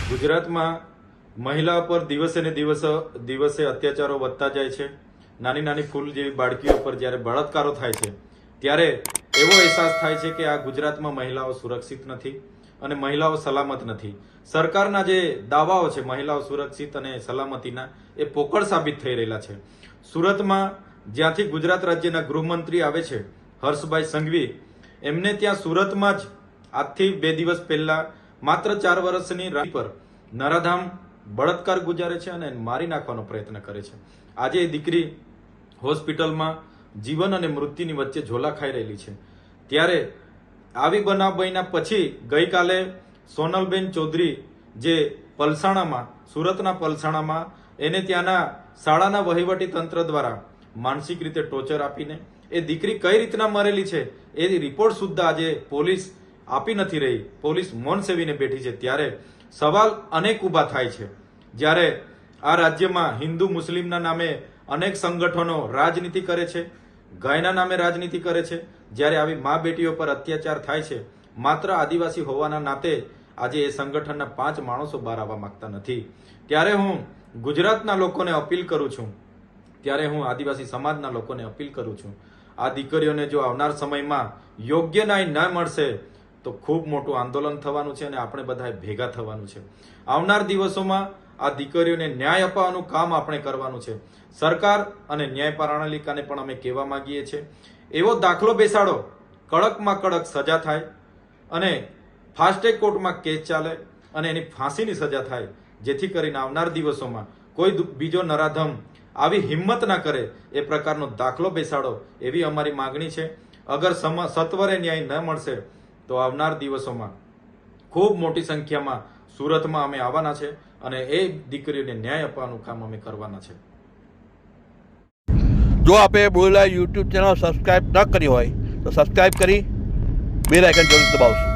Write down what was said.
ગુજરાતમાં મહિલા પર દિવસે ને દિવસે અત્યાચારો વધતા જાય છે। નાની નાની ફૂલ જેવી બાળકીઓ પર જ્યારે બળાત્કારો થાય છે ત્યારે એવો અહેસાસ થાય છે કે આ ગુજરાતમાં મહિલાઓ સુરક્ષિત નથી અને મહિલાઓ સલામત નથી। સરકારના જે દાવાઓ છે મહિલાઓ સુરક્ષિત અને સલામતીના એ પોકળ સાબિત થઈ રહેલા છે। સુરતમાં જ્યાંથી ગુજરાત રાજ્યના ગૃહમંત્રી આવે છે હર્ષભાઈ સંઘવી, એમને ત્યાં સુરતમાં જ આજથી 2 દિવસ પહેલા માત્ર 4 વર્ષની રાની પર નરાધામ બળાત્કાર ગુજારે છે અને મારી નાખવાનો પ્રયત્ન કરે છે। આજે એ દીકરી હોસ્પિટલમાં જીવન અને મૃત્યુની વચ્ચે ઝોલા ખાઈ રહેલી છે। ત્યારે આવી બનાવ બન્યા પછી ગઈકાલે સોનલબેન ચૌધરી જે પલસાણામાં, સુરતના પલસાણામાં એને ત્યાંના શાળાના વહીવટી તંત્ર દ્વારા માનસિક રીતે ટોર્ચર આપીને એ દીકરી કઈ રીતના મરેલી છે એ રિપોર્ટ સુદ્ધા આજે પોલીસ આપી નથી રહી। પોલીસ મૌન સેવીને બેઠી છે। ત્યારે સવાલ અનેક ઊભા થાય છે। જ્યારે આ રાજ્યમાં હિન્દુ મુસ્લિમના નામે અનેક સંગઠનો રાજનીતિ કરે છે, ગાયના નામે રાજનીતિ કરે છે, જ્યારે આવી મા બેટીઓ પર અત્યાચાર થાય છે માત્ર આદિવાસી હોવાના નાતે આજે એ સંગઠનના 5 માણસો બહાર આવવા માંગતા નથી। ત્યારે હું ગુજરાતના લોકોને અપીલ કરું છું, ત્યારે હું આદિવાસી સમાજના લોકોને અપીલ કરું છું, આ દીકરીઓને જો આવનાર સમયમાં યોગ્ય ન્યાય ન મળશે તો ખૂબ મોટું આંદોલન થવાનું છે અને આપણે બધાએ ભેગા થવાનું છે। આવનાર દિવસોમાં આ દીકરીઓને ન્યાય અપાવવાનું કામ આપણે કરવાનું છે। સરકાર અને ન્યાય પ્રણાલિકાને પણ અમે કહેવા માંગીએ છીએ એવો દાખલો બેસાડો, કડકમાં કડક સજા થાય અને ફાસ્ટ કોર્ટમાં કેસ ચાલે અને એની ફાંસીની સજા થાય, જેથી કરીને આવનાર દિવસોમાં કોઈ બીજો નરાધમ આવી હિંમત ના કરે એ પ્રકારનો દાખલો બેસાડો એવી અમારી માંગણી છે। અગર સત્વરે ન્યાય ન મળશે તો આવનાર દિવસોમાં ખૂબ મોટી સંખ્યામાં સુરતમાં અમે આવવાના છે અને એ દીકરીઓને ન્યાય આપવાનું કામ અમે કરવાના છે। જો આપે બોલેલા યુટ્યુબ ચેનલ સબસ્ક્રાઇબ ન કરી હોય તો સબસ્ક્રાઇબ કરી બેલ આઇકન જરૂર દબાવશો।